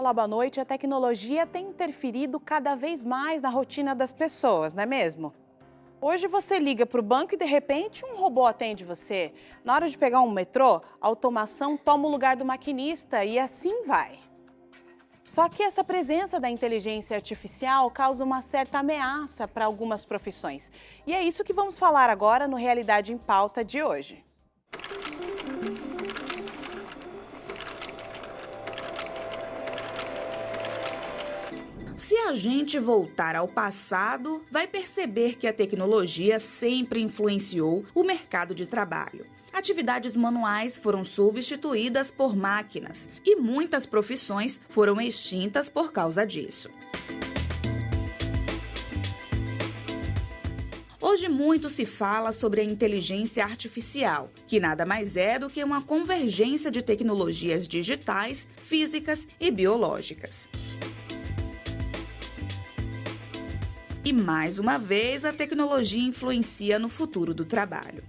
Olá, boa noite. A tecnologia tem interferido cada vez mais na rotina das pessoas, não é mesmo? Hoje você liga para o banco e de repente um robô atende você. Na hora de pegar um metrô, a automação toma o lugar do maquinista e assim vai. Só que essa presença da inteligência artificial causa uma certa ameaça para algumas profissões. E é isso que vamos falar agora no Realidade em Pauta de hoje. Se a gente voltar ao passado, vai perceber que a tecnologia sempre influenciou o mercado de trabalho. Atividades manuais foram substituídas por máquinas e muitas profissões foram extintas por causa disso. Hoje muito se fala sobre a inteligência artificial, que nada mais é do que uma convergência de tecnologias digitais, físicas e biológicas. E mais uma vez, a tecnologia influencia no futuro do trabalho.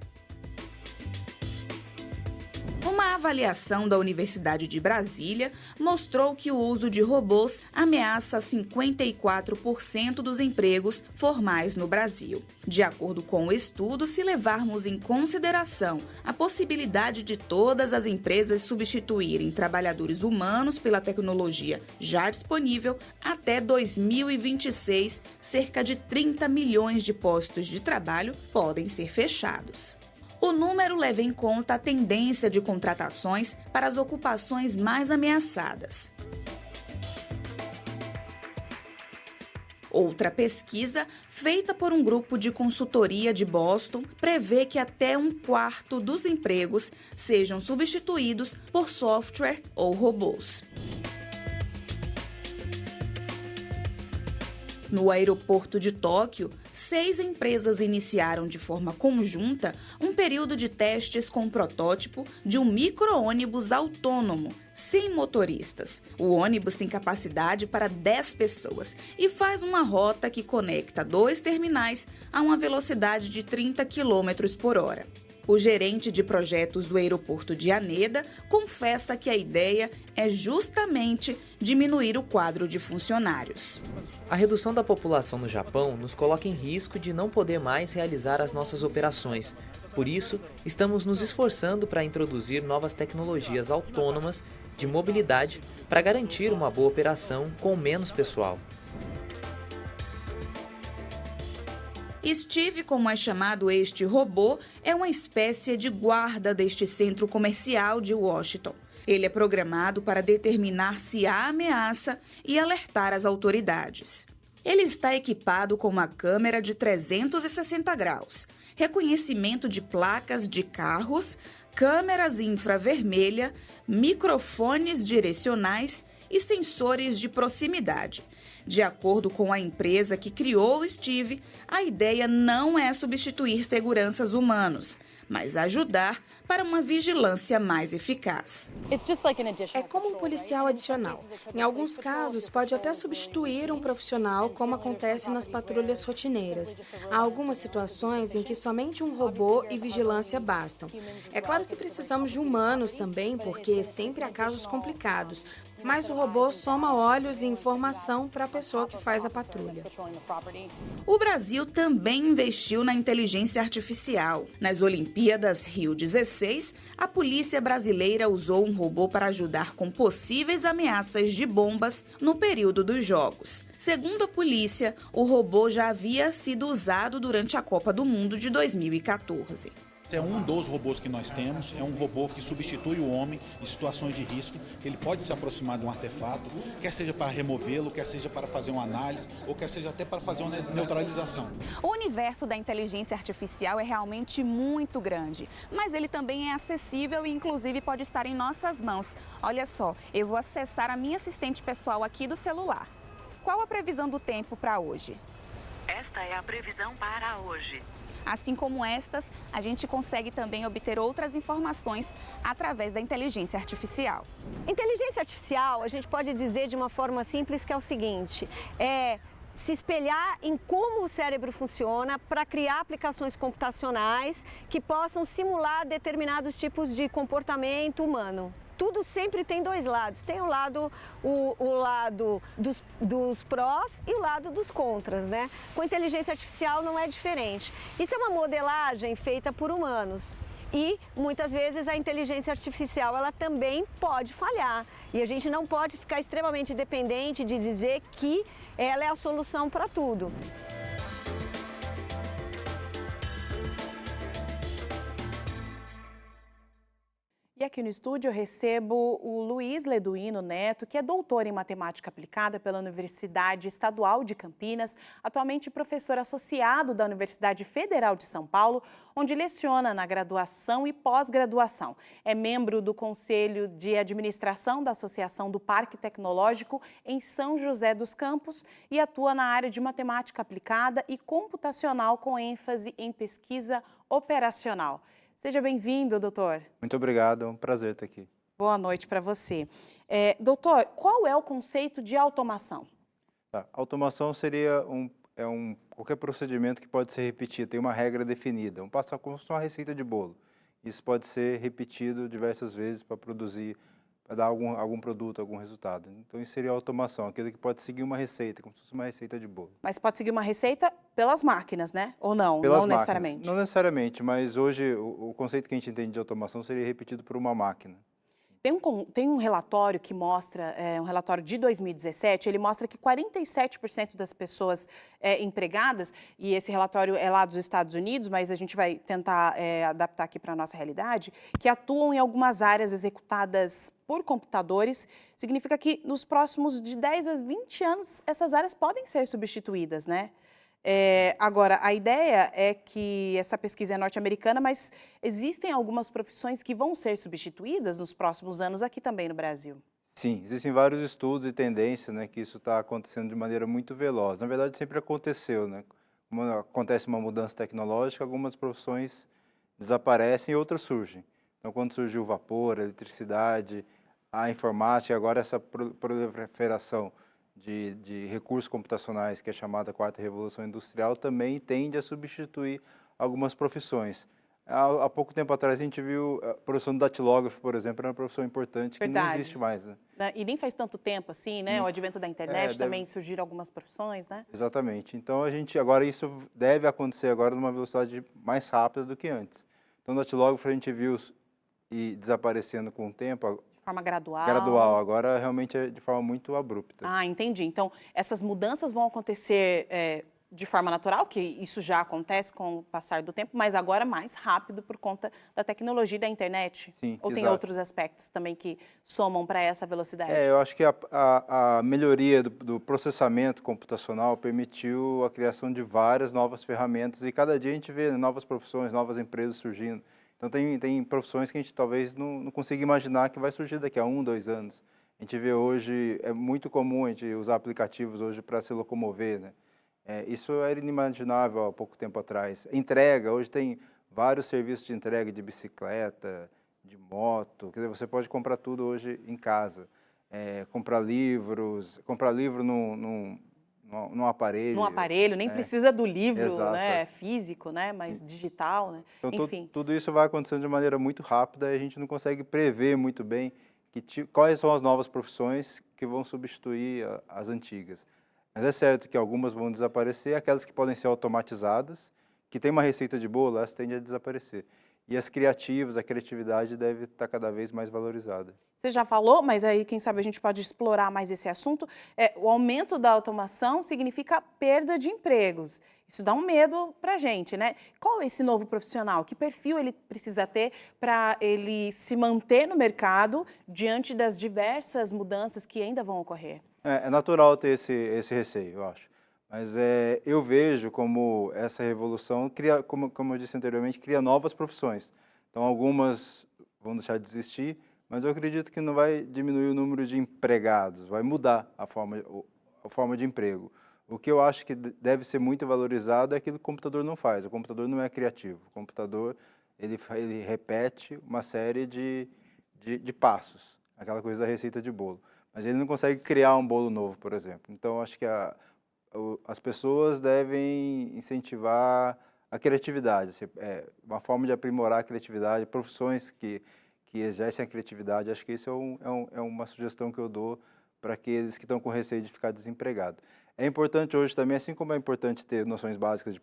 Uma avaliação da Universidade de Brasília mostrou que o uso de robôs ameaça 54% dos empregos formais no Brasil. De acordo com o estudo, se levarmos em consideração a possibilidade de todas as empresas substituírem trabalhadores humanos pela tecnologia já disponível, até 2026, cerca de 30 milhões de postos de trabalho podem ser fechados. O número leva em conta a tendência de contratações para as ocupações mais ameaçadas. Outra pesquisa, feita por um grupo de consultoria de Boston, prevê que até um quarto dos empregos sejam substituídos por software ou robôs. No aeroporto de Tóquio, 6 empresas iniciaram de forma conjunta um período de testes com um protótipo de um micro-ônibus autônomo, sem motoristas. O ônibus tem capacidade para 10 pessoas e faz uma rota que conecta 2 terminais a uma velocidade de 30 km por hora. O gerente de projetos do aeroporto de Haneda confessa que a ideia é justamente diminuir o quadro de funcionários. A redução da população no Japão nos coloca em risco de não poder mais realizar as nossas operações. Por isso, estamos nos esforçando para introduzir novas tecnologias autônomas de mobilidade para garantir uma boa operação com menos pessoal. Steve, como é chamado este robô, é uma espécie de guarda deste centro comercial de Washington. Ele é programado para determinar se há ameaça e alertar as autoridades. Ele está equipado com uma câmera de 360 graus, reconhecimento de placas de carros, câmeras infravermelha, microfones direcionais e sensores de proximidade. De acordo com a empresa que criou o Steve, a ideia não é substituir seguranças humanos, mas ajudar para uma vigilância mais eficaz. É como um policial adicional. Em alguns casos, pode até substituir um profissional, como acontece nas patrulhas rotineiras. Há algumas situações em que somente um robô e vigilância bastam. É claro que precisamos de humanos também, porque sempre há casos complicados, mas o robô soma olhos e informação para a pessoa que faz a patrulha. O Brasil também investiu na inteligência artificial. Nas Olimpíadas Rio 16, a polícia brasileira usou um robô para ajudar com possíveis ameaças de bombas no período dos Jogos. Segundo a polícia, o robô já havia sido usado durante a Copa do Mundo de 2014. É um dos robôs que nós temos, é um robô que substitui o homem em situações de risco. Ele pode se aproximar de um artefato, quer seja para removê-lo, quer seja para fazer uma análise, ou quer seja até para fazer uma neutralização. O universo da inteligência artificial é realmente muito grande, mas ele também é acessível e inclusive pode estar em nossas mãos. Olha só, eu vou acessar a minha assistente pessoal aqui do celular. Qual a previsão do tempo para hoje? Esta é a previsão para hoje. Assim como estas, a gente consegue também obter outras informações através da inteligência artificial. Inteligência artificial, a gente pode dizer de uma forma simples que é o seguinte, se espelhar em como o cérebro funciona para criar aplicações computacionais que possam simular determinados tipos de comportamento humano. tudo sempre tem dois lados. Tem o lado dos prós e o lado dos contras, né? Com inteligência artificial não é diferente. Isso é uma modelagem feita por humanos. E muitas vezes a inteligência artificial ela também pode falhar. E a gente não pode ficar extremamente dependente de dizer que ela é a solução para tudo. E aqui no estúdio eu recebo o Luiz Leduino Neto, que é doutor em matemática aplicada pela Universidade Estadual de Campinas, atualmente professor associado da Universidade Federal de São Paulo, onde leciona na graduação e pós-graduação. É membro do Conselho de Administração da Associação do Parque Tecnológico em São José dos Campos e atua na área de matemática aplicada e computacional com ênfase em pesquisa operacional. Seja bem-vindo, doutor. Muito obrigado, é um prazer estar aqui. Boa noite para você. Doutor, qual é o conceito de automação? Tá. Automação seria qualquer procedimento que pode ser repetido, tem uma regra definida, como se fosse uma receita de bolo. Isso pode ser repetido diversas vezes para produzir, para dar algum produto, algum resultado. Então isso seria automação, aquilo que pode seguir uma receita, como se fosse uma receita de bolo. Mas pode seguir uma receita pelas máquinas, né? Ou não? Pelas não máquinas. Necessariamente? Não necessariamente, mas hoje o conceito que a gente entende de automação seria repetido por uma máquina. Tem um relatório que mostra, um relatório de 2017, ele mostra que 47% das pessoas empregadas, e esse relatório é lá dos Estados Unidos, mas a gente vai tentar adaptar aqui para a nossa realidade, que atuam em algumas áreas executadas por computadores, significa que nos próximos de 10 a 20 anos essas áreas podem ser substituídas, né? Agora, a ideia é que essa pesquisa é norte-americana, mas existem algumas profissões que vão ser substituídas nos próximos anos aqui também no Brasil. Sim, existem vários estudos e tendências, né, que isso está acontecendo de maneira muito veloz. Na verdade, sempre aconteceu, né? Como acontece uma mudança tecnológica, algumas profissões desaparecem e outras surgem. Então, quando surgiu o vapor, a eletricidade, a informática, agora essa proliferação de recursos computacionais, que é chamada quarta revolução industrial, também tende a substituir algumas profissões. Há pouco tempo atrás a gente viu a profissão do datilógrafo, por exemplo, era uma profissão importante. Verdade. Que não existe mais, né? E nem faz tanto tempo assim, né? O advento da internet também surgiram algumas profissões, né? Exatamente. Então agora isso deve acontecer agora numa velocidade mais rápida do que antes. Então o datilógrafo a gente viu e desaparecendo com o tempo. De forma gradual. Gradual, agora realmente é de forma muito abrupta. Ah, entendi. Então, essas mudanças vão acontecer de forma natural, que isso já acontece com o passar do tempo, mas agora mais rápido por conta da tecnologia e da internet? Sim, Ou tem outros aspectos também que somam para essa velocidade? Eu acho que a melhoria do processamento computacional permitiu a criação de várias novas ferramentas e cada dia a gente vê novas profissões, novas empresas surgindo. Então, tem profissões que a gente talvez não consiga imaginar que vai surgir daqui a 1, 2 anos. A gente vê hoje, é muito comum a gente usar aplicativos hoje para se locomover, né? Isso era inimaginável há pouco tempo atrás. Entrega, hoje tem vários serviços de entrega de bicicleta, de moto, quer dizer, você pode comprar tudo hoje em casa. Comprar livro num aparelho. Num aparelho, nem precisa do livro, Exato, né, físico, né, mas digital, né? Então, enfim. Tudo isso vai acontecendo de maneira muito rápida e a gente não consegue prever muito bem quais são as novas profissões que vão substituir as antigas. Mas é certo que algumas vão desaparecer, aquelas que podem ser automatizadas, que tem uma receita de bolo, elas tendem a desaparecer. E as criativas, a criatividade deve estar cada vez mais valorizada. Você já falou, mas aí, quem sabe, a gente pode explorar mais esse assunto. O aumento da automação significa perda de empregos. Isso dá um medo para a gente, né? Qual é esse novo profissional? Que perfil ele precisa ter para ele se manter no mercado diante das diversas mudanças que ainda vão ocorrer? É natural ter esse receio, eu acho. Mas eu vejo como essa revolução, como eu disse anteriormente, cria novas profissões. Então, algumas vão deixar de existir, mas eu acredito que não vai diminuir o número de empregados, vai mudar a forma de emprego. O que eu acho que deve ser muito valorizado é aquilo que o computador não faz. O computador não é criativo. O computador ele repete uma série de passos, aquela coisa da receita de bolo. Mas ele não consegue criar um bolo novo, por exemplo. Então, eu acho que as pessoas devem incentivar a criatividade, uma forma de aprimorar a criatividade, profissões que que exercem a criatividade. Acho que isso é uma sugestão que eu dou para aqueles que estão com receio de ficar desempregado. É importante hoje também, assim como é importante ter noções básicas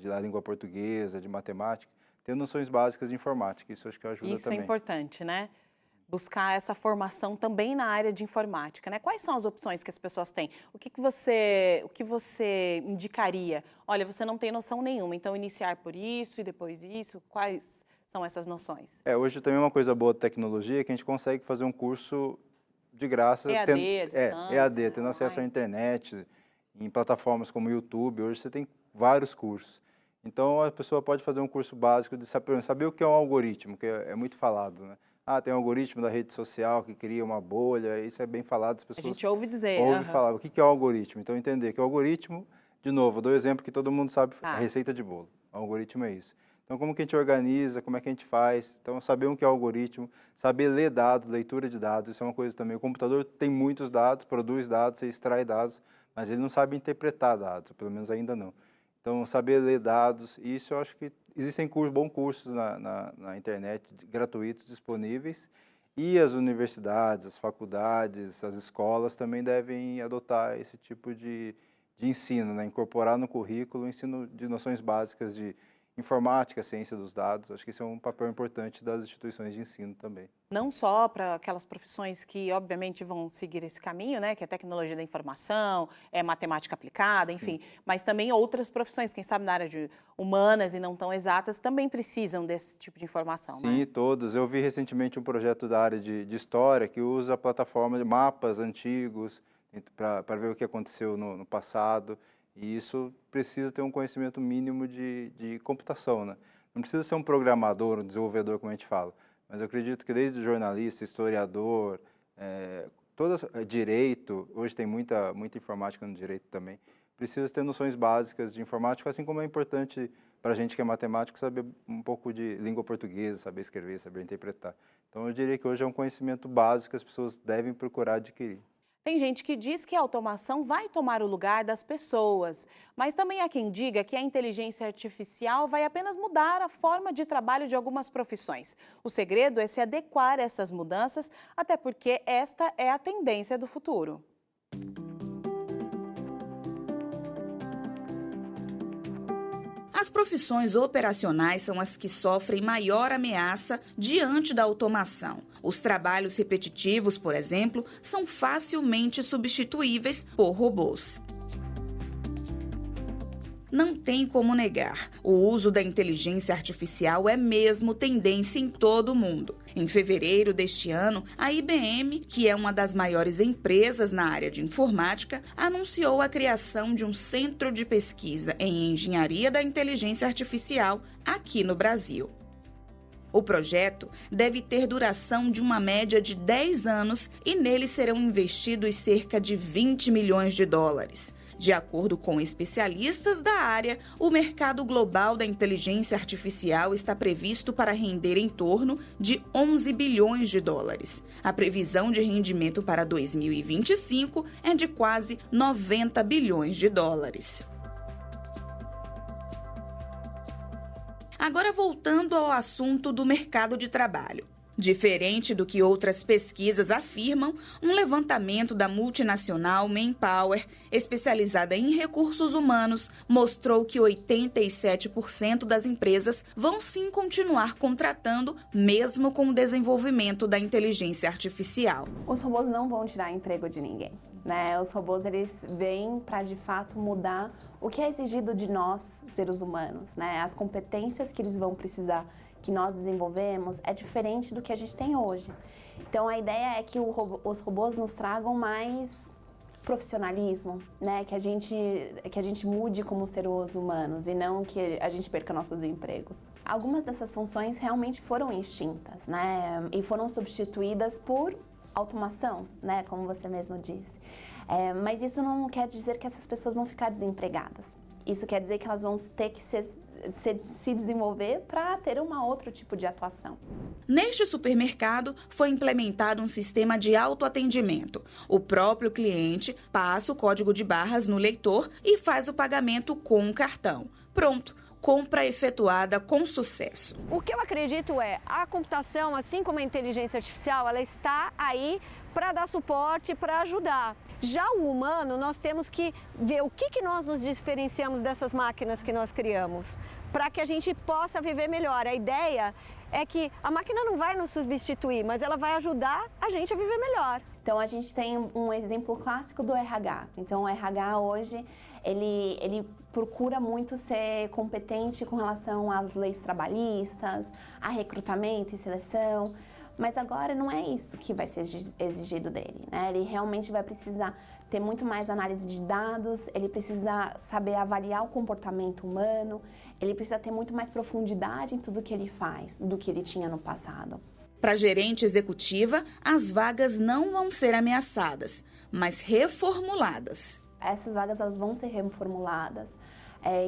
da língua portuguesa, de matemática, ter noções básicas de informática. Isso acho que ajuda Isso também. é importante, né? Buscar essa formação também na área de informática, né? Quais são as opções que as pessoas têm? O que você indicaria? Olha, você não tem noção nenhuma, então iniciar por isso e depois isso. Quais são essas noções? Hoje também uma coisa boa da tecnologia é que a gente consegue fazer um curso de graça. EAD, à distância, EAD, tendo acesso à internet, em plataformas como o YouTube. Hoje você tem vários cursos. Então a pessoa pode fazer um curso básico de saber o que é um algoritmo, que é muito falado, né? Tem um algoritmo da rede social que cria uma bolha, isso é bem falado, as pessoas... A gente ouve dizer. falar, o que é o algoritmo? Então, entender que o algoritmo, de novo, eu dou o exemplo que todo mundo sabe, a receita de bolo. O algoritmo é isso. Então, como que a gente organiza, como é que a gente faz? Então, saber o que é o algoritmo, saber ler dados, leitura de dados, isso é uma coisa também. O computador tem muitos dados, produz dados, você extrai dados, mas ele não sabe interpretar dados, pelo menos ainda não. Então, saber ler dados, isso eu acho que existem bons cursos na internet, gratuitos, disponíveis, e as universidades, as faculdades, as escolas também devem adotar esse tipo de ensino, né? Incorporar no currículo o ensino de noções básicas de informática, ciência dos dados. Acho que isso é um papel importante das instituições de ensino também. Não só para aquelas profissões que, obviamente, vão seguir esse caminho, né? Que é tecnologia da informação, matemática aplicada, enfim. Sim. Mas também outras profissões, quem sabe na área de humanas e não tão exatas, também precisam desse tipo de informação, Sim, né? todos. Eu vi recentemente um projeto da área de história que usa a plataforma de mapas antigos para ver o que aconteceu no passado. E isso precisa ter um conhecimento mínimo de computação, né? Não precisa ser um programador, um desenvolvedor, como a gente fala. Mas eu acredito que desde o jornalista, historiador, direito, hoje tem muita informática no direito também, precisa ter noções básicas de informática, assim como é importante para a gente que é matemático saber um pouco de língua portuguesa, saber escrever, saber interpretar. Então eu diria que hoje é um conhecimento básico que as pessoas devem procurar adquirir. Tem gente que diz que a automação vai tomar o lugar das pessoas, mas também há quem diga que a inteligência artificial vai apenas mudar a forma de trabalho de algumas profissões. O segredo é se adequar a essas mudanças, até porque esta é a tendência do futuro. As profissões operacionais são as que sofrem maior ameaça diante da automação. Os trabalhos repetitivos, por exemplo, são facilmente substituíveis por robôs. Não tem como negar, o uso da inteligência artificial é mesmo tendência em todo o mundo. Em fevereiro deste ano, a IBM, que é uma das maiores empresas na área de informática, anunciou a criação de um centro de pesquisa em engenharia da inteligência artificial aqui no Brasil. O projeto deve ter duração de uma média de 10 anos e nele serão investidos cerca de 20 milhões de dólares. De acordo com especialistas da área, o mercado global da inteligência artificial está previsto para render em torno de 11 bilhões de dólares. A previsão de rendimento para 2025 é de quase 90 bilhões de dólares. Agora voltando ao assunto do mercado de trabalho. Diferente do que outras pesquisas afirmam, um levantamento da multinacional Manpower, especializada em recursos humanos, mostrou que 87% das empresas vão sim continuar contratando, mesmo com o desenvolvimento da inteligência artificial. Os robôs não vão tirar emprego de ninguém, né? Os robôs, eles vêm para, de fato, mudar o que é exigido de nós, seres humanos, né? As competências que eles vão precisar, que nós desenvolvemos, é diferente do que a gente tem hoje. Então, a ideia é que os robôs nos tragam mais profissionalismo, né? Que a gente mude como seres humanos e não que a gente perca nossos empregos. Algumas dessas funções realmente foram extintas, né? E foram substituídas por automação, né? Como você mesmo disse. Mas isso não quer dizer que essas pessoas vão ficar desempregadas. Isso quer dizer que elas vão ter que se desenvolver para ter um outro tipo de atuação. Neste supermercado, foi implementado um sistema de autoatendimento. O próprio cliente passa o código de barras no leitor e faz o pagamento com um cartão. Pronto! compra efetuada com sucesso. O que eu acredito é, a computação, assim como a inteligência artificial, ela está aí para dar suporte, para ajudar. Já o humano, nós temos que ver o que nós nos diferenciamos dessas máquinas que nós criamos, para que a gente possa viver melhor. A ideia é que a máquina não vai nos substituir, mas ela vai ajudar a gente a viver melhor. Então, a gente tem um exemplo clássico do RH. Então, o RH hoje, ele procura muito ser competente com relação às leis trabalhistas, a recrutamento e seleção, mas agora não é isso que vai ser exigido dele, né? Ele realmente vai precisar ter muito mais análise de dados, ele precisa saber avaliar o comportamento humano, ele precisa ter muito mais profundidade em tudo que ele faz do que ele tinha no passado. Para a gerente executiva, as vagas não vão ser ameaçadas, mas reformuladas. Essas vagas elas vão ser reformuladas.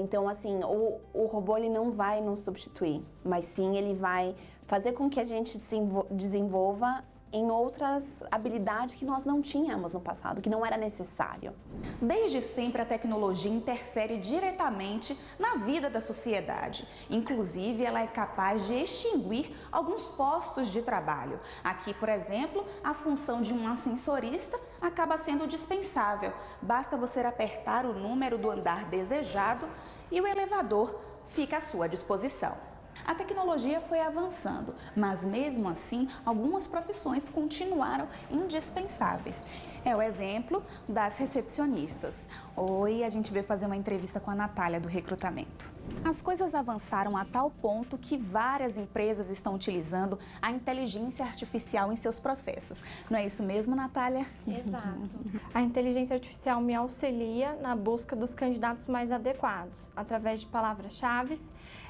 Então, assim, o robô ele não vai nos substituir, mas sim ele vai fazer com que a gente se desenvolva em outras habilidades que nós não tínhamos no passado, que não era necessário. Desde sempre a tecnologia interfere diretamente na vida da sociedade. Inclusive, ela é capaz de extinguir alguns postos de trabalho. Aqui, por exemplo, a função de um ascensorista acaba sendo dispensável. Basta você apertar o número do andar desejado e o elevador fica à sua disposição. A tecnologia foi avançando, mas mesmo assim, algumas profissões continuaram indispensáveis. É o exemplo das recepcionistas. Oi, a gente veio fazer uma entrevista com a Natália do recrutamento. As coisas avançaram a tal ponto que várias empresas estão utilizando a inteligência artificial em seus processos. Não é isso mesmo, Natália? Exato. A inteligência artificial me auxilia na busca dos candidatos mais adequados. Através de palavras-chave,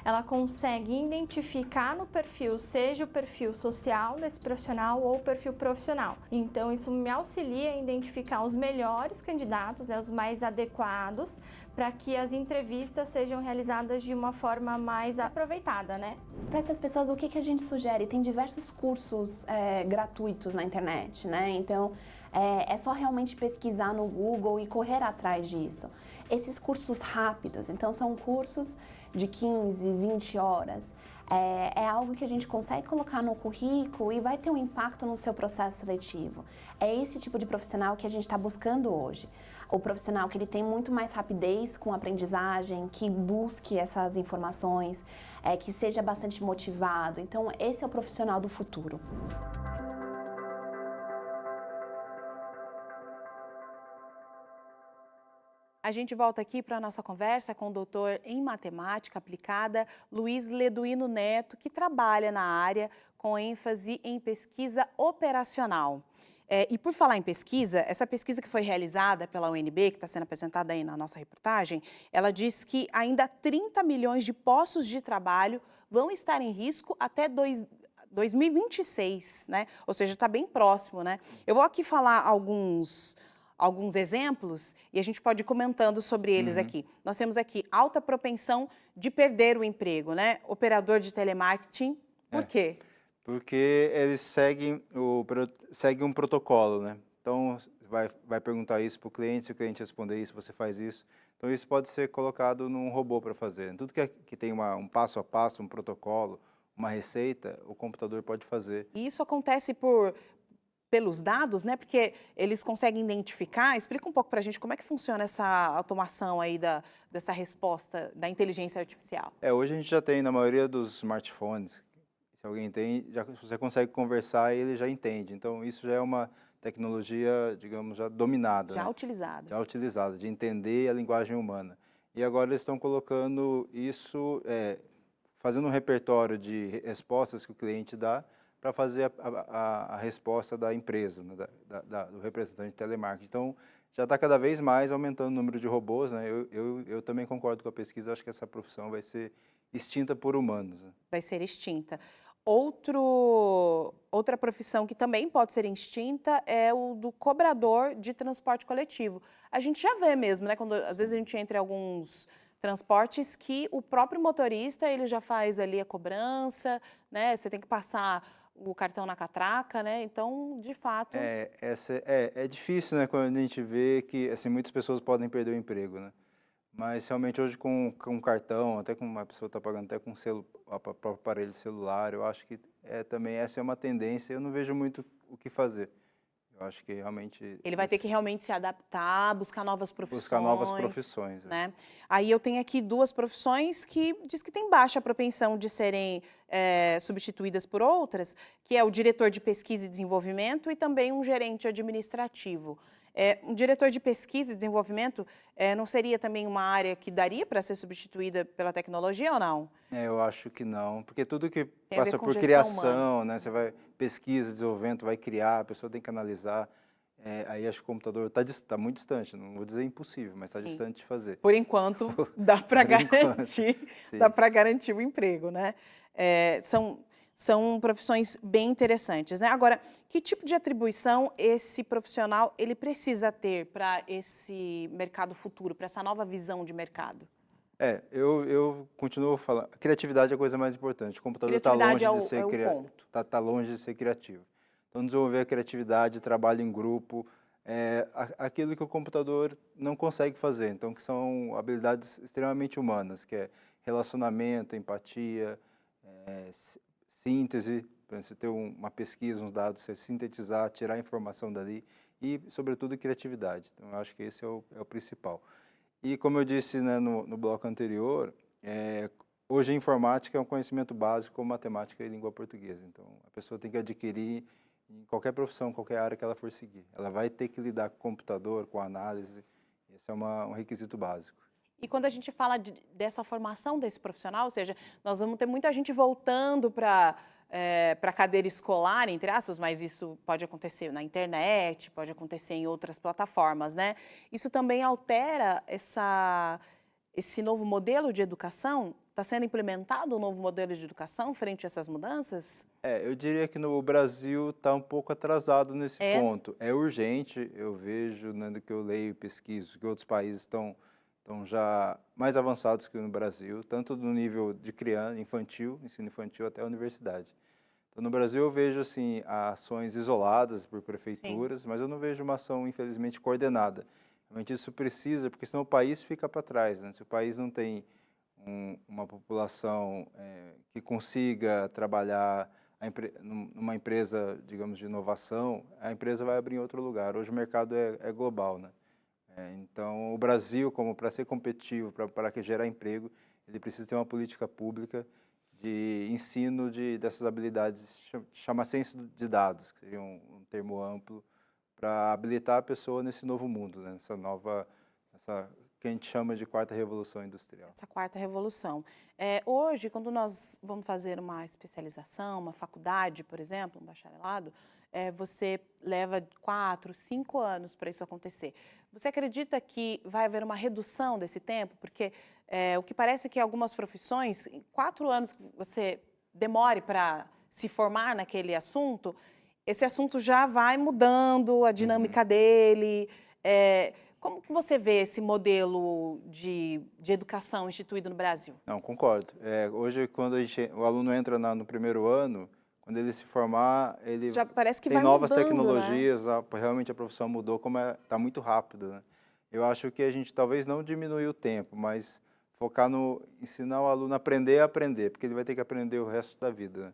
ela consegue identificar no perfil, seja o perfil social desse profissional ou o perfil profissional. Então, isso me auxilia a identificar os melhores candidatos, os mais adequados, para que as entrevistas sejam realizadas de uma forma mais aproveitada, né? Para essas pessoas, o que a gente sugere? Tem diversos cursos gratuitos na internet, né? Então, é só realmente pesquisar no Google e correr atrás disso. Esses cursos rápidos, então são cursos de 15, 20 horas. É algo que a gente consegue colocar no currículo e vai ter um impacto no seu processo seletivo. É esse tipo de profissional que a gente está buscando hoje. O profissional que ele tem muito mais rapidez com a aprendizagem, que busque essas informações, que seja bastante motivado. Então, esse é o profissional do futuro. A gente volta aqui para a nossa conversa com o doutor em matemática aplicada, Luiz Leduino Neto, que trabalha na área com ênfase em pesquisa operacional. E por falar em pesquisa, essa pesquisa que foi realizada pela UNB, que está sendo apresentada aí na nossa reportagem, ela diz que ainda 30 milhões de postos de trabalho vão estar em risco até 2026, né? Ou seja, está bem próximo, né? Eu vou aqui falar alguns exemplos e a gente pode ir comentando sobre eles aqui. Nós temos aqui alta propensão de perder o emprego, né? Operador de telemarketing, por quê? Porque eles seguem um protocolo, né? Então, vai perguntar isso para o cliente, se o cliente responder isso, você faz isso. Então, isso pode ser colocado num robô para fazer. Tudo que tem um passo a passo, um protocolo, uma receita, o computador pode fazer. E isso acontece pelos dados, né? Porque eles conseguem identificar. Explica um pouco para a gente como é que funciona essa automação aí dessa resposta da inteligência artificial. Hoje a gente já tem na maioria dos smartphones. Se alguém tem, você consegue conversar e ele já entende. Então, isso já é uma tecnologia, digamos, já dominada. Já né? utilizada. Já utilizada, de entender a linguagem humana. E agora eles estão colocando isso, fazendo um repertório de respostas que o cliente dá para fazer a resposta da empresa, né? do representante de telemarketing. Então, já está cada vez mais aumentando o número de robôs. Né? Eu também concordo com a pesquisa, acho que essa profissão vai ser extinta por humanos. Né? Vai ser extinta. Outra profissão que também pode ser extinta é o do cobrador de transporte coletivo. A gente já vê mesmo, né? Quando às vezes a gente entra em alguns transportes que o próprio motorista ele já faz ali a cobrança, né? Você tem que passar o cartão na catraca, né? Então, de fato... É difícil, né? Quando a gente vê que assim, muitas pessoas podem perder o emprego, né? Mas realmente hoje com cartão, até com uma pessoa está pagando até com próprio aparelho celular, eu acho que também essa é uma tendência, eu não vejo muito o que fazer. Eu acho que realmente... Ele vai ter que realmente se adaptar, buscar novas profissões. Buscar novas profissões. Né? Aí eu tenho aqui 2 profissões que diz que tem baixa propensão de serem substituídas por outras, que é o diretor de pesquisa e desenvolvimento e também um gerente administrativo. Um diretor de pesquisa e desenvolvimento não seria também uma área que daria para ser substituída pela tecnologia ou não? Eu acho que não, porque tudo que Tem a ver passa com por gestão criação, né? Você vai pesquisa, desenvolvimento, vai criar, a pessoa tem que analisar. Aí acho que o computador está muito distante, não vou dizer impossível, mas está distante de fazer. Por enquanto, dá para garantir, dá para garantir o emprego, né? São profissões bem interessantes, né? Agora, que tipo de atribuição esse profissional ele precisa ter para esse mercado futuro, para essa nova visão de mercado? Eu continuo falando, a criatividade é a coisa mais importante. O computador está longe de ser tá longe de ser criativo. Então, desenvolver a criatividade, trabalho em grupo, aquilo que o computador não consegue fazer. Então, que são habilidades extremamente humanas, que é relacionamento, empatia, síntese, para você ter uma pesquisa, uns dados, você sintetizar, tirar a informação dali e, sobretudo, criatividade. Então, eu acho que esse é o principal. E, como eu disse, né, no bloco anterior, hoje a informática é um conhecimento básico como matemática e língua portuguesa. Então, a pessoa tem que adquirir em qualquer profissão, qualquer área que ela for seguir. Ela vai ter que lidar com computador, com análise. Esse é um requisito básico. E quando a gente fala dessa formação desse profissional, ou seja, nós vamos ter muita gente voltando para a cadeira escolar, entre aspas, mas isso pode acontecer na internet, pode acontecer em outras plataformas, né? Isso também altera esse novo modelo de educação? Está sendo implementado um novo modelo de educação frente a essas mudanças? Eu diria que no Brasil está um pouco atrasado nesse ponto. É urgente, eu vejo, né, do que eu leio e pesquiso, que outros países estão já mais avançados que no Brasil, tanto no nível de criança, infantil, ensino infantil, até a universidade. Então, no Brasil eu vejo assim, ações isoladas por prefeituras, mas eu não vejo uma ação, infelizmente, coordenada. Realmente isso precisa, porque senão o país fica para trás, né? Se o país não tem uma população que consiga trabalhar numa empresa, digamos, de inovação, a empresa vai abrir em outro lugar. Hoje o mercado é global, né? Então, o Brasil, como para ser competitivo, para gerar emprego, ele precisa ter uma política pública de ensino dessas habilidades, chama ciência de dados, que seria um termo amplo, para habilitar a pessoa nesse novo mundo, né? Essa que a gente chama de quarta revolução industrial. Essa quarta revolução. Hoje, quando nós vamos fazer uma especialização, uma faculdade, por exemplo, um bacharelado, você leva 4, 5 anos para isso acontecer. Você acredita que vai haver uma redução desse tempo? Porque o que parece é que algumas profissões, em 4 anos que você demore para se formar naquele assunto, esse assunto já vai mudando, a dinâmica dele. Como que você vê esse modelo de educação instituído no Brasil? Não, concordo. Hoje, quando o aluno entra no primeiro ano, quando ele se formar, ele já parece que tem vai novas mudando, tecnologias, né? Realmente a profissão mudou, está muito rápido, né? Eu acho que a gente talvez não diminuir o tempo, mas focar no ensinar o aluno a aprender, porque ele vai ter que aprender o resto da vida,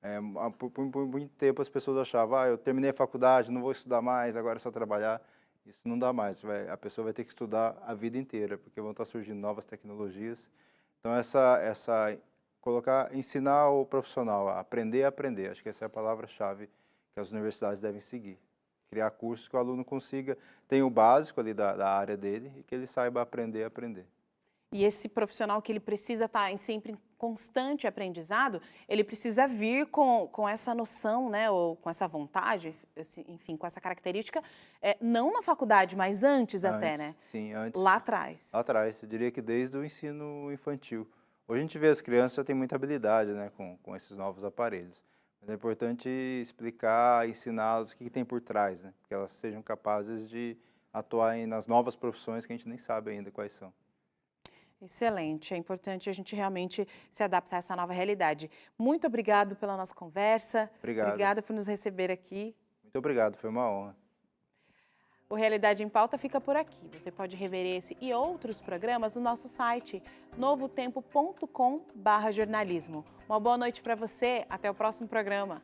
né? Por muito tempo as pessoas achavam, eu terminei a faculdade, não vou estudar mais, agora é só trabalhar. Isso não dá mais, a pessoa vai ter que estudar a vida inteira, porque vão estar surgindo novas tecnologias. Então, ensinar o profissional a aprender, acho que essa é a palavra-chave que as universidades devem seguir. Criar cursos que o aluno consiga, tenha o básico ali da área dele e que ele saiba aprender. E esse profissional que ele precisa estar sempre em constante aprendizado, ele precisa vir com essa noção, né, ou com essa vontade, enfim, com essa característica, não na faculdade, mas antes até, né? Sim, antes. Lá atrás. Lá atrás, eu diria que desde o ensino infantil. Hoje a gente vê as crianças já têm muita habilidade, né, com esses novos aparelhos. Mas é importante explicar, ensiná-los o que tem por trás, né, que elas sejam capazes de atuar nas novas profissões que a gente nem sabe ainda quais são. Excelente, é importante a gente realmente se adaptar a essa nova realidade. Muito obrigado pela nossa conversa. Obrigado. Obrigada por nos receber aqui. Muito obrigado, foi uma honra. O Realidade em Pauta fica por aqui. Você pode rever esse e outros programas no nosso site novotempo.com/jornalismo. Uma boa noite para você, até o próximo programa.